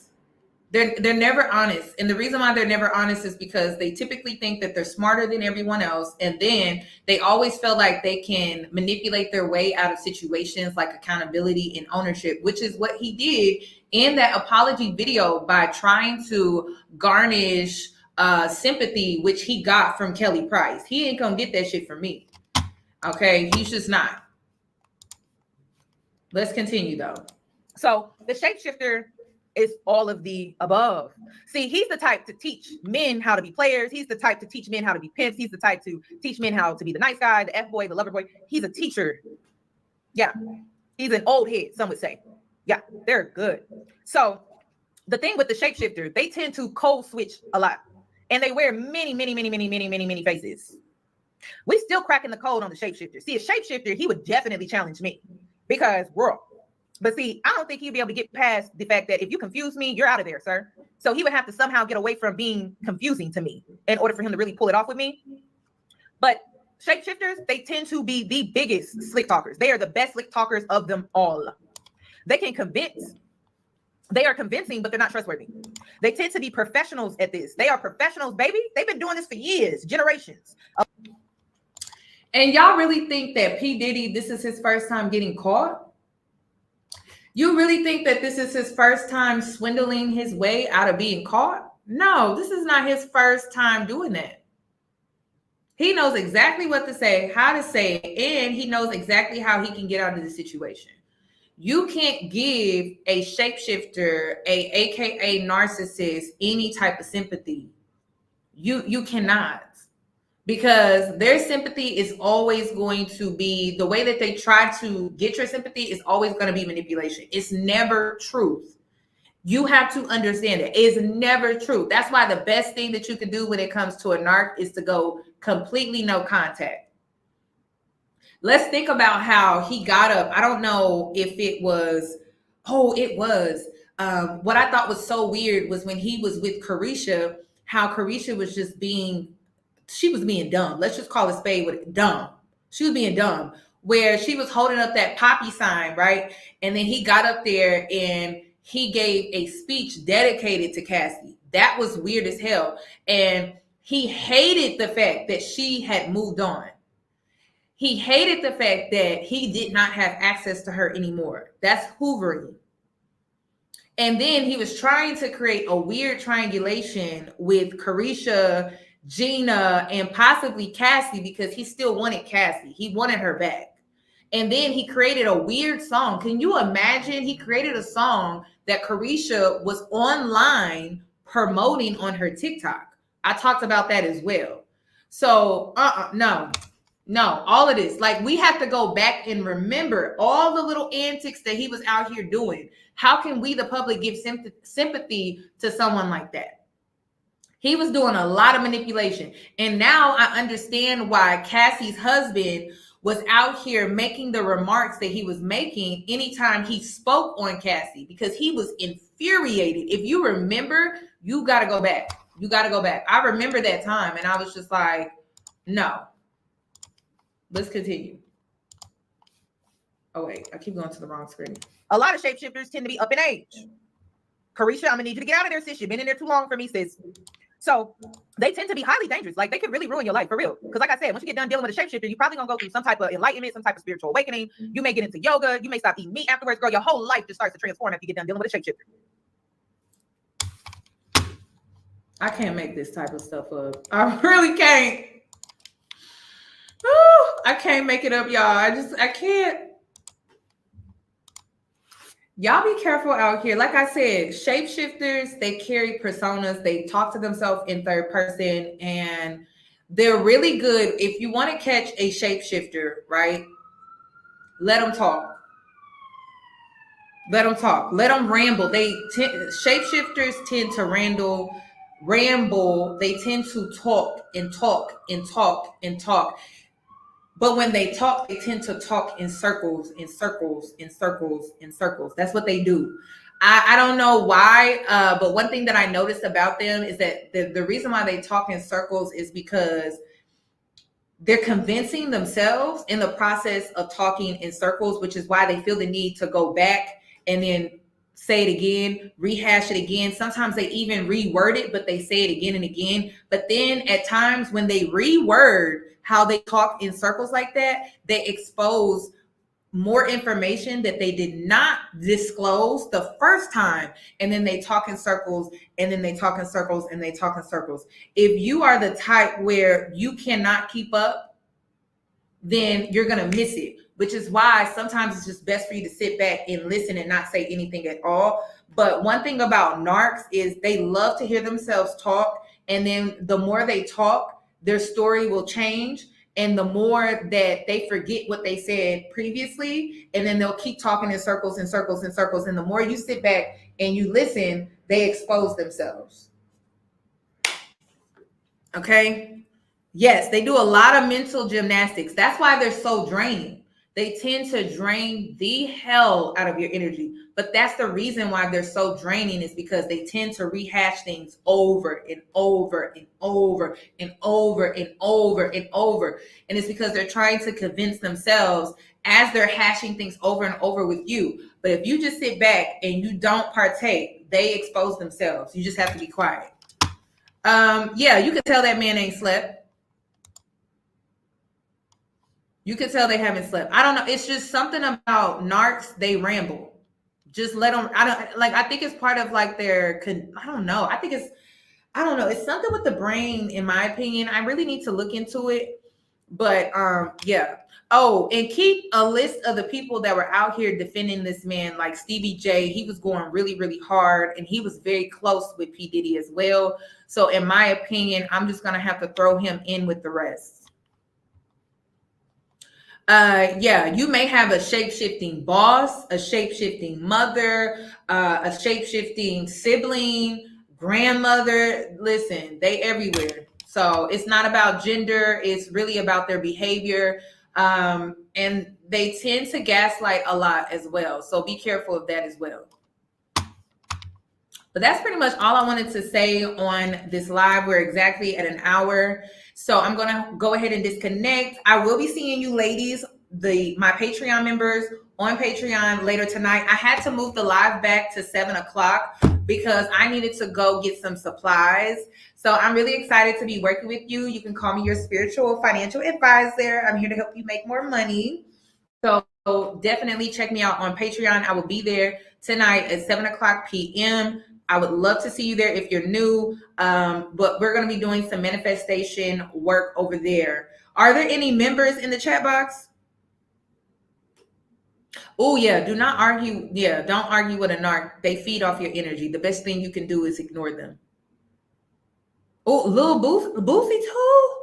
They're never honest. And the reason why they're never honest is because they typically think that they're smarter than everyone else. And then they always feel like they can manipulate their way out of situations like accountability and ownership, which is what he did in that apology video by trying to garnish sympathy, which he got from Kelly Price. He ain't gonna get that shit from me. Okay, he's just not. Let's continue though. So the shapeshifter is all of the above. See, he's the type to teach men how to be players. He's the type to teach men how to be pimps. He's the type to teach men how to be the nice guy, the F boy, the lover boy. He's a teacher. Yeah. He's an old head, some would say. Yeah, they're good. So the thing with the shapeshifter, they tend to code switch a lot. And they wear many faces. We still cracking the code on the shapeshifter. See, a shapeshifter, he would definitely challenge me because we're all. But see, I don't think he'd be able to get past the fact that if you confuse me, you're out of there, sir. So he would have to somehow get away from being confusing to me in order for him to really pull it off with me. But shapeshifters, they tend to be the biggest slick talkers. They are the best slick talkers of them all. They can convince. They are convincing, but they're not trustworthy. They tend to be professionals at this. They are professionals, baby. They've been doing this for years, generations. And y'all really think that P. Diddy, this is his first time getting caught? You really think that this is his first time swindling his way out of being caught? No, this is not his first time doing that. He knows exactly what to say, how to say it, and he knows exactly how he can get out of the situation. You can't give a shapeshifter, aka narcissist, any type of sympathy. You cannot. Because their sympathy is always going to be, the way that they try to get your sympathy is always going to be manipulation. It's never truth. You have to understand it. It's never truth. That's why the best thing that you can do when it comes to a narc is to go completely no contact. Let's think about how he got up. I don't know if it was, what I thought was so weird was when he was with Carisha, how Carisha was just being, she was being dumb. Let's just call a spade with dumb. She was being dumb, where she was holding up that poppy sign, right? And then he got up there and he gave a speech dedicated to Cassie. That was weird as hell. And he hated the fact that she had moved on. He hated the fact that he did not have access to her anymore. That's hoovering. And then he was trying to create a weird triangulation with Carisha, Gina, and possibly Cassie, because he still wanted Cassie. He wanted her back. And then he created a weird song. Can you imagine? He created a song that Carisha was online promoting on her TikTok. I talked about that as well. So, no, all of this. Like, we have to go back and remember all the little antics that he was out here doing. How can we, the public, give sympathy to someone like that? He was doing a lot of manipulation. And now I understand why Cassie's husband was out here making the remarks that he was making anytime he spoke on Cassie, because he was infuriated. If you remember, you got to go back. You got to go back. I remember that time and I was just like, no. Let's continue. Oh, wait, I keep going to the wrong screen. A lot of shapeshifters tend to be up in age. Carisha, I'm gonna need you to get out of there, sis. You've been in there too long for me, sis. So they tend to be highly dangerous. Like, they could really ruin your life, for real. Because like I said, once you get done dealing with a shapeshifter, you're probably gonna go through some type of enlightenment, some type of spiritual awakening. You may get into yoga. You may stop eating meat afterwards. Girl, your whole life just starts to transform after you get done dealing with a shapeshifter. I can't make this type of stuff up. I really can't. Ooh, I can't make it up, y'all. I can't. Y'all be careful out here. Like I said, shapeshifters, they carry personas. They talk to themselves in third person, and they're really good. If you want to catch a shapeshifter, right? Let them talk. Let them talk. Let them ramble. Shapeshifters tend to ramble. They tend to talk and talk and talk and talk. But when they talk, they tend to talk in circles, in circles, in circles, in circles. That's what they do. I don't know why, but one thing that I noticed about them is that the reason why they talk in circles is because they're convincing themselves in the process of talking in circles, which is why they feel the need to go back and then say it again, rehash it again. Sometimes they even reword it, but they say it again and again. But then at times when they reword how they talk in circles like that, they expose more information that they did not disclose the first time. And then they talk in circles, and then they talk in circles, and they talk in circles. If you are the type where you cannot keep up, then you're going to miss it, which is why sometimes it's just best for you to sit back and listen and not say anything at all. But one thing about narcs is they love to hear themselves talk. And then the more they talk, their story will change. And the more that they forget what they said previously, and then they'll keep talking in circles and circles and circles. And the more you sit back and you listen, they expose themselves. Okay. Yes, they do a lot of mental gymnastics. That's why they're so draining. They tend to drain the hell out of your energy. But that's the reason why they're so draining, is because they tend to rehash things over and over and over and over and over and over. And it's because they're trying to convince themselves as they're hashing things over and over with you. But if you just sit back and you don't partake, they expose themselves. You just have to be quiet. Yeah, you can tell that man ain't slept. You can tell they haven't slept. I don't know. It's just something about narcs. They ramble. Just let them. I think it's part of like their. I don't know. I don't know. It's something with the brain, in my opinion. I really need to look into it. But yeah. Oh, and keep a list of the people that were out here defending this man, like Stevie J. He was going really, really hard, and he was very close with P. Diddy as well. So in my opinion, I'm just gonna have to throw him in with the rest. Yeah, you may have a shape-shifting boss, a shape-shifting mother, a shape-shifting sibling, grandmother. Listen, they everywhere. So it's not about gender. It's really about their behavior. And they tend to gaslight a lot as well. So be careful of that as well. But that's pretty much all I wanted to say on this live. We're exactly at an hour. So I'm going to go ahead and disconnect. I will be seeing you ladies, my Patreon members, on Patreon later tonight. I had to move the live back to 7 o'clock because I needed to go get some supplies. So I'm really excited to be working with you. You can call me your spiritual financial advisor. I'm here to help you make more money. So definitely check me out on Patreon. I will be there tonight at 7 o'clock p.m. I would love to see you there if you're new, but we're going to be doing some manifestation work over there. Are there any members in the chat box? Oh, yeah. Do not argue. Yeah, don't argue with a narc. They feed off your energy. The best thing you can do is ignore them. Oh, Lil Boosie too?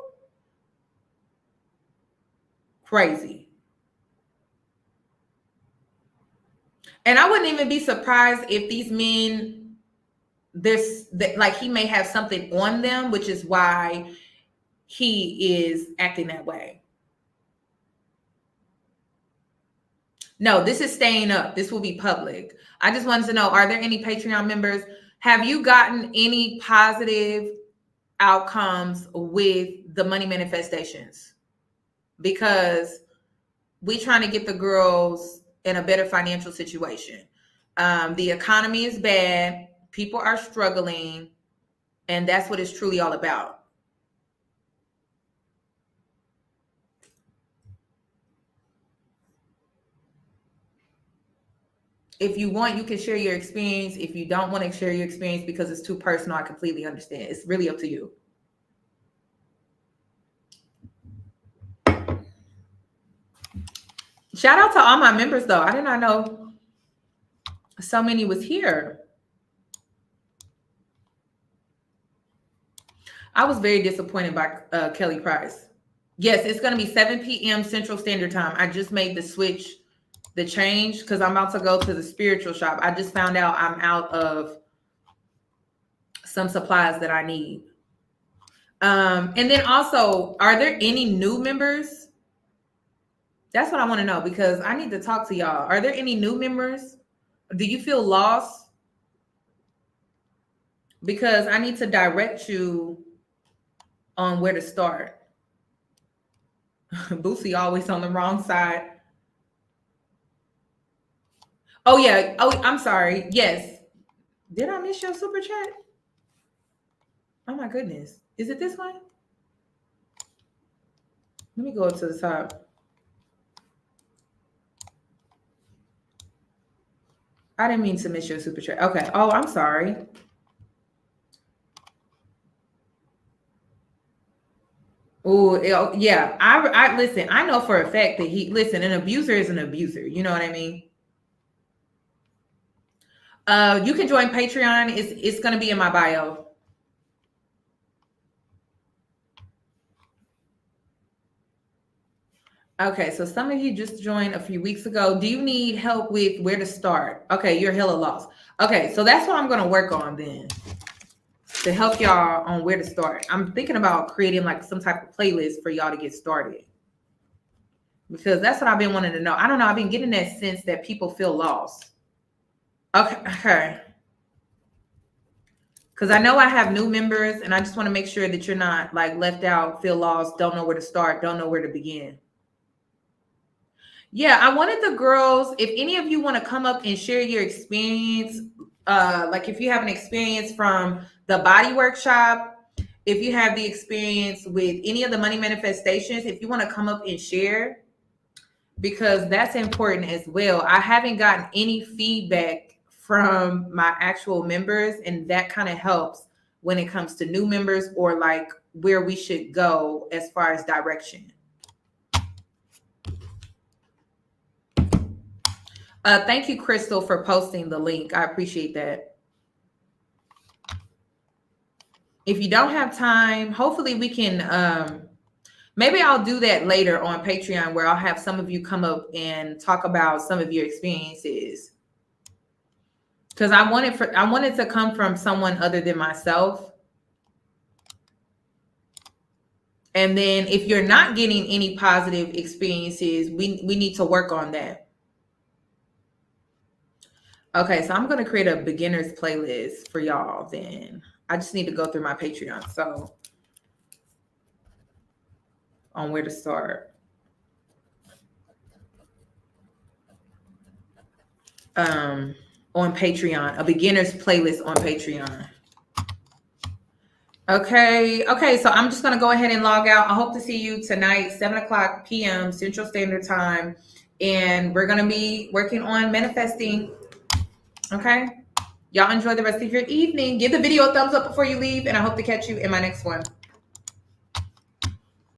Crazy. And I wouldn't even be surprised if these men, he may have something on them, which is why he is acting that way. No, this is staying up. This will be public. I just wanted to know, are there any Patreon members? Have you gotten any positive outcomes with the money manifestations? Because we're trying to get the girls in a better financial situation. The economy is bad. People are struggling, and that's what it's truly all about. If you want, you can share your experience. If you don't want to share your experience because it's too personal, I completely understand. It's really up to you. Shout out to all my members, though. I did not know so many was here. I was very disappointed by Kelly Price. Yes, it's going to be 7 p.m. Central Standard Time. I just made the switch, the change, because I'm about to go to the spiritual shop. I just found out I'm out of some supplies that I need. And then also, are there any new members? That's what I want to know, because I need to talk to y'all. Are there any new members? Do you feel lost? because I need to direct you on where to start. Boosie always on the wrong side. Oh yeah. Oh, I'm sorry. Yes. Did I miss your super chat? Oh my goodness. Is it this one? Let me go up to the top. I didn't mean to miss your super chat. Okay. Oh, I'm sorry. Oh, yeah. I listen. I know for a fact that an abuser is an abuser. You know what I mean? You can join Patreon. It's going to be in my bio. Okay, so some of you just joined a few weeks ago. Do you need help with where to start? Okay, you're hella lost. Okay, so that's what I'm going to work on then, to help y'all on where to start. I'm thinking about creating like some type of playlist for y'all to get started, because that's what I've been wanting to know. I don't know. I've been getting that sense that people feel lost. Okay. Because I know I have new members, and I just want to make sure that you're not like left out, feel lost, don't know where to start, don't know where to begin. Yeah, I wanted the girls, if any of you want to come up and share your experience, like if you have an experience from the body workshop, if you have the experience with any of the money manifestations, if you want to come up and share, because that's important as well. I haven't gotten any feedback from my actual members, and that kind of helps when it comes to new members or like where we should go as far as direction. Thank you, Crystal, for posting the link. I appreciate that. If you don't have time, hopefully we can, maybe I'll do that later on Patreon, where I'll have some of you come up and talk about some of your experiences. Because I wanted to come from someone other than myself. And then if you're not getting any positive experiences, we need to work on that. Okay, so I'm going to create a beginner's playlist for y'all then. I just need to go through my Patreon. So on where to start. On Patreon, a beginner's playlist on Patreon. Okay, so I'm just going to go ahead and log out. I hope to see you tonight, 7:00 p.m. Central Standard Time. And we're going to be working on manifesting. Okay, y'all enjoy the rest of your evening. Give the video a thumbs up before you leave, and I hope to catch you in my next one.